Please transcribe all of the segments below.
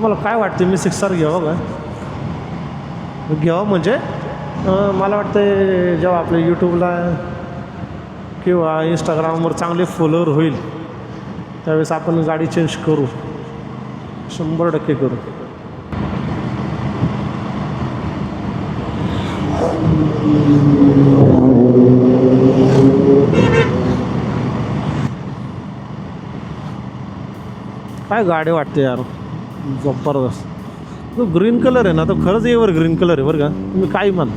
तुम्हाला काय वाटते मी 6R घ्यावं का? घ्यावं म्हणजे मला वाटतं जेव्हा आपल्या यूट्यूबला किंवा इंस्टाग्रामवर चांगले फॉलोअर होईल त्यावेळेस आपण गाडी चेंज करू, 100% करू. काय गाडी वाटते यार, जबरदस्त. तो ग्रीन कलर आहे ना, तो खरंच एवर ग्रीन कलर आहे बरं का. तुम्ही काही म्हण,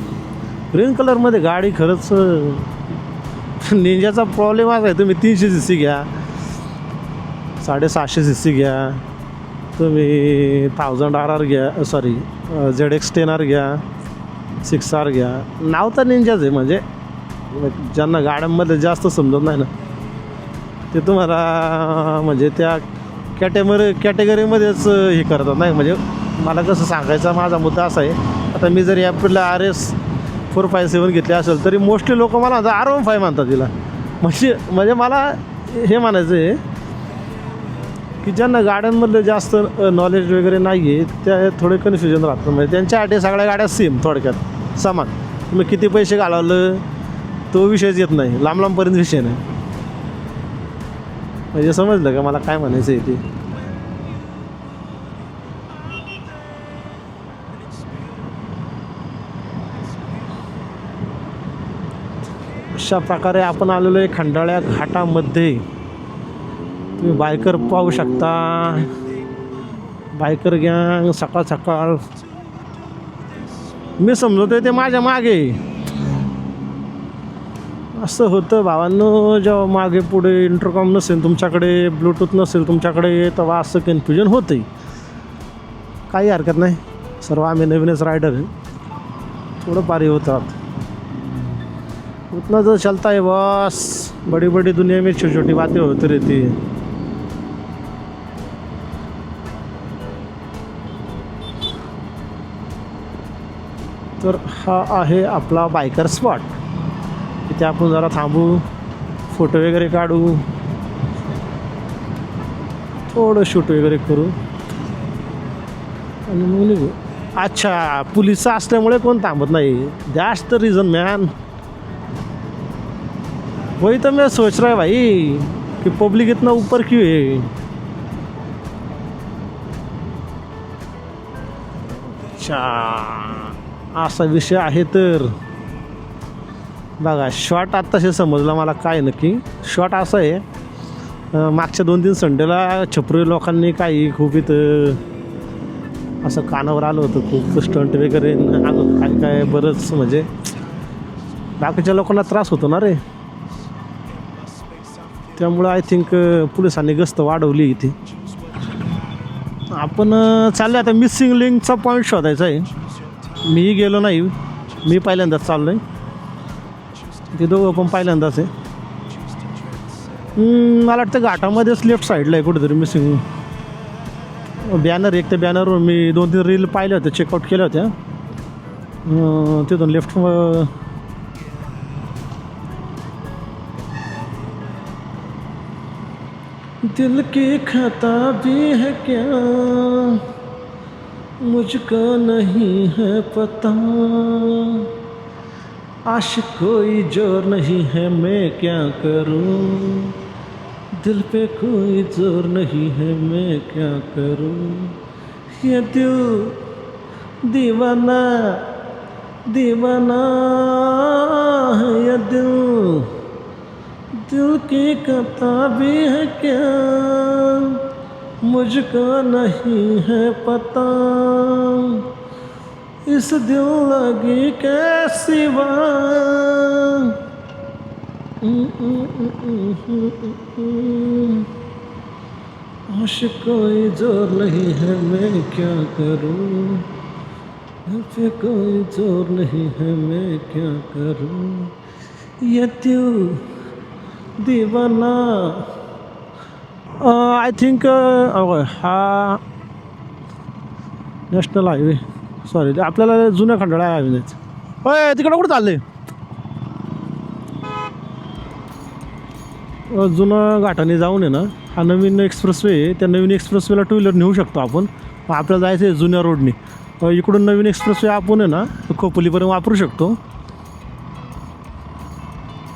ग्रीन कलरमध्ये गाडी खरंच. निंजाचा प्रॉब्लेम असा आहे, तुम्ही 300 cc घ्या, 750 cc घ्या, तुम्ही 1000 RR घ्या, सॉरी ZX10R घ्या, 6R घ्या. नाव तर निंजाच आहे, म्हणजे ज्यांना गाड्यांमध्ये जास्त समजत नाही ना ते तुम्हाला म्हणजे त्या कॅटेगरीमध्येच हे करतात नाही. म्हणजे मला कसं सांगायचा माझा मुद्दा असा आहे, आता मी जर एप्रिलला RS 457 घेतले असेल तरी मोस्टली लोक मला म्हणतात R15 म्हणतात तिला. म्हणजे मला हे म्हणायचं आहे की ज्यांना गाड्यांमधलं जास्त नॉलेज वगैरे नाही आहे त्या थोडे कन्फ्युजन राहतं. म्हणजे त्यांच्यासाठी सगळ्या गाड्या सेम, थोडक्यात समान. तुम्ही किती पैसे घालवलं तो विषयच येत नाही, लांब लांबपर्यंत विषय नाही. म्हणजे समजलं का मला काय म्हणायचं आहे ते. अशा प्रकारे आपण आलेलो आहे खंडाळ्या घाटामध्ये. तुम्ही बायकर पाहू शकता, बायकर गँग सकाळ सकाळ. मी समजतोय ते माझ्या मागे असं होतं भावांनो. जेव्हा मागे पुढे इंटरकॉम नसेल तुमच्याकडे, ब्लूटूथ नसेल तुमच्याकडे, तेव्हा असं कन्फ्युजन होतं. काही हरकत नाही, सर्व आम्ही नवीनच रायडर आहे, थोडं पारी होतात. उतना तो चलता है बॉस, बड़ी बड़ी दुनिया में छोटी छोटी बातें होती रहती है. तर हा आहे आपला बायकर स्पॉट. इथे आपण जरा थांबू, फोटो वगैरे काढू, थोडं शूट वगैरे करू आणि मग निघू. अच्छा, पोलिस असल्यामुळे कोण थांबत नाही, दॅट्स द रिझन मॅन. वही तो मैं सोच रहा है भाई कि पब्लिक इतना ऊपर क्यों है. अच्छा, असा विषय आहे. तर बघा, शॉर्ट आत्ताशी समजला मला काय नक्की. शॉर्ट असं आहे, मागच्या 2-3 संडेला छपरी लोकांनी काही खूप इथं असं कानावर आलं होतं, खूप स्टंट वगैरे अजून काय काय बरंच. म्हणजे बाकीच्या लोकांना त्रास होतो ना रे, त्यामुळं आय थिंक पोलिसांनी गस्त वाढवली इथे. आपण चाललो आता मिसिंग लिंकचा पॉईंट शोधायचा आहे. मीही गेलो नाही, मी पहिल्यांदाच चाललो आहे. ते दोघं पण पहिल्यांदाच आहे. मला वाटतं घाटामध्येच लेफ्ट साईडला आहे कुठेतरी मिसिंग बॅनर. एक त्या बॅनरवर मी 2-3 रील पाहिल्या होत्या, चेकआउट केल्या होत्या. तिथून लेफ्ट. दिल की खता भी है क्या मुझको नहीं है पता, आशिक कोई जोर नहीं है मैं क्या करूं, दिल पे कोई जोर नहीं है मैं क्या करूं. ये दिल दीवाना दीवाना है, ये दिल की कथा भी है क्या मुझको नहीं है पता, इस दिल लगी कैसी बात. आशिक कोई जोर नहीं है मैं क्या करूं, दिल पे कोई जोर नहीं है मैं क्या करूं. ये दिल दीवाना. आय थिंक हा नॅशनल हायवे, सॉरी आपल्याला जुन्या खंडाळा हायवे जायचं. होय, तिकडं कुठं चाललं आहे. जुना घाटाने जाऊन आहे ना, हा नवीन एक्सप्रेसवे आहे. त्या नवीन एक्सप्रेसवेला 2 व्हीलर नेऊ शकतो आपण. आपल्याला जायचं आहे जुन्या रोडने. इकडून नवीन एक्सप्रेसवे आपण आहे ना खोपोलीपर्यंत वापरू शकतो.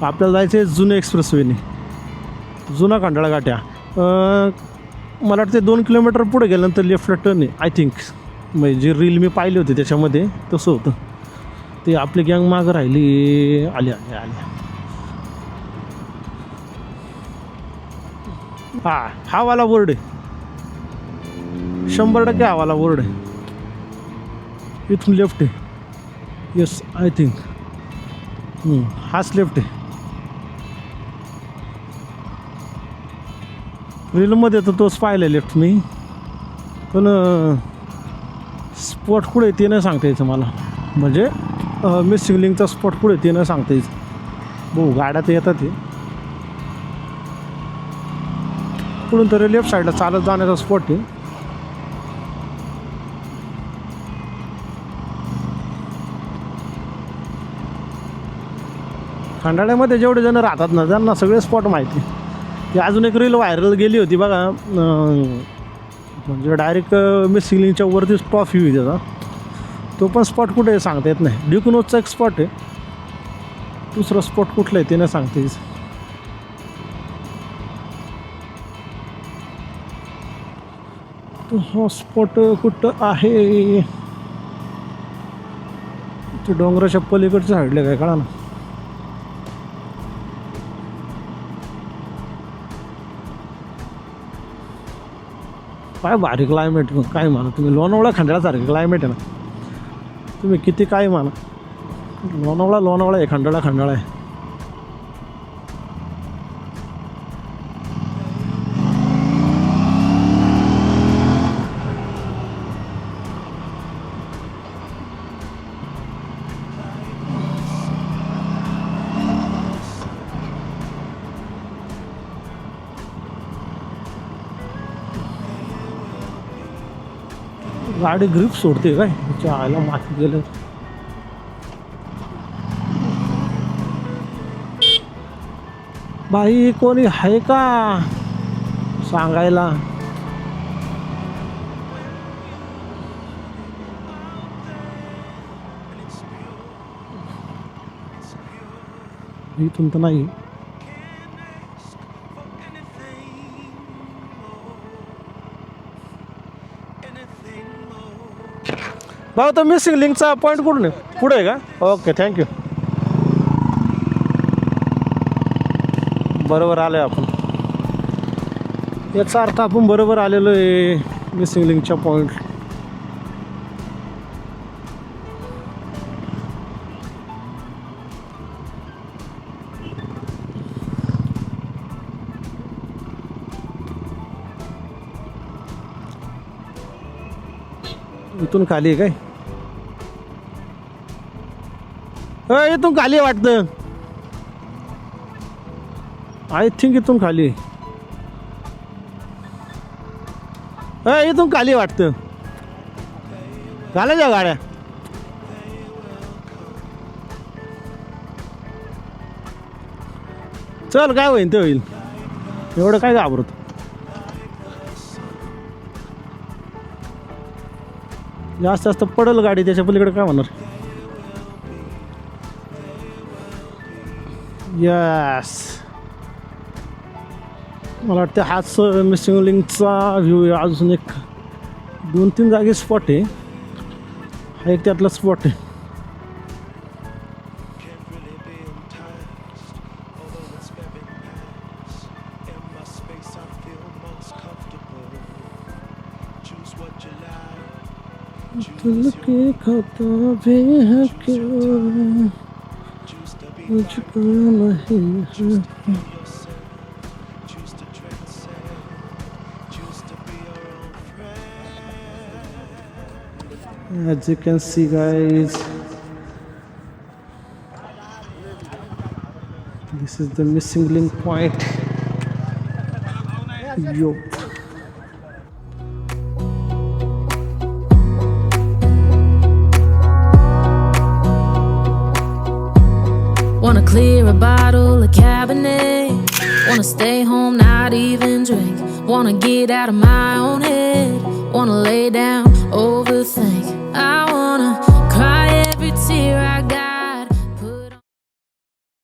आपल्याला जायचं आहे जुन्या एक्सप्रेसवेने, जुना खंडाळा गाठ्या. मला वाटते 2 किलोमीटर पुढे गेल्यानंतर लेफ्टला टर्न आहे आय थिंक. म्हणजे जी रील मी पाहिली होती त्याच्यामध्ये तसं होतं. ते आपली गँग मागं राहिली. आली. हा वाला बोर्ड आहे, 100% हा वाला बोर्ड आहे. इथून लेफ्ट आहे. येस आय थिंक हाच लेफ्ट आहे. रीलमध्ये तर तोच पाहिला लेफ्ट मी, पण स्पॉट कुठे आहे ते नाही सांगता यायचं मला. म्हणजे मिसिंग लिंकचा स्पॉट कुठे आहे ते नाही सांगता यायचं. भाऊ गाड्या तर येतात. पुढून तरी लेफ्ट साईडला चालत जाण्याचा स्पॉट आहे. खंडाळ्यामध्ये जेवढे जण राहतात ना त्यांना सगळे स्पॉट माहिती. ती अजून एक रील व्हायरल गेली होती बघा, म्हणजे डायरेक्ट मिसिंग लिंकच्या वरतीच टॉप व्ह्यू आहे त्याचा. तो पण स्पॉट कुठे आहे सांगता येत नाही. ड्युकनोजचा एक स्पॉट आहे, दुसरा स्पॉट कुठला आहे ते नाही सांगता येत. तो हा स्पॉट कुठं आहे? ते डोंगराच्या पलीकडच्या साईडला काय कळा ना. काय भारी क्लायमेट, काय म्हणा तुम्ही. लोणावळा खंडाळ्यासारखं क्लायमेट आहे ना. तुम्ही किती काय म्हणा, लोणावळा आहे, खंडाळा आहे. गाडी ग्रिप सोडते काय त्याच्या आयला माती गेलं. बाई कोणी आहे का सांगायला? इथून तर नाही. भाऊ तर मिसिंग लिंकचा पॉईंट कुठून आहे? पुढे आहे का? Okay thank you. बरोबर आलो आहे आपण. याचा अर्थ आपण बरोबर आलेलो आहे मिसिंग लिंकच्या पॉईंट. इथून खाली आहे काय? इथून खाली आहे वाटतं. आय थिंक इथून खाली. इथून खाली वाटतं. घालायच्या गाड्या. चल काय होईल ते होईल, एवढं काय घाबरत. जास्त जास्त पडल गाडी, त्याच्या पलीकडे काय होणार. यस मला वाटतं हाच मिसिंग लिंकचा व्ह्यू आहे. अजून एक 2-3 जागी स्पॉट आहे. हा एक त्यातला स्पॉट आहे. दिल के खताबे है क्यों मुझको नहीं है. As you can see guys, this is the missing link point. Yo. Wanna clear a bottle of Cabernet. Wanna stay home, not even drink. Wanna get out of my own head. wanna lay down.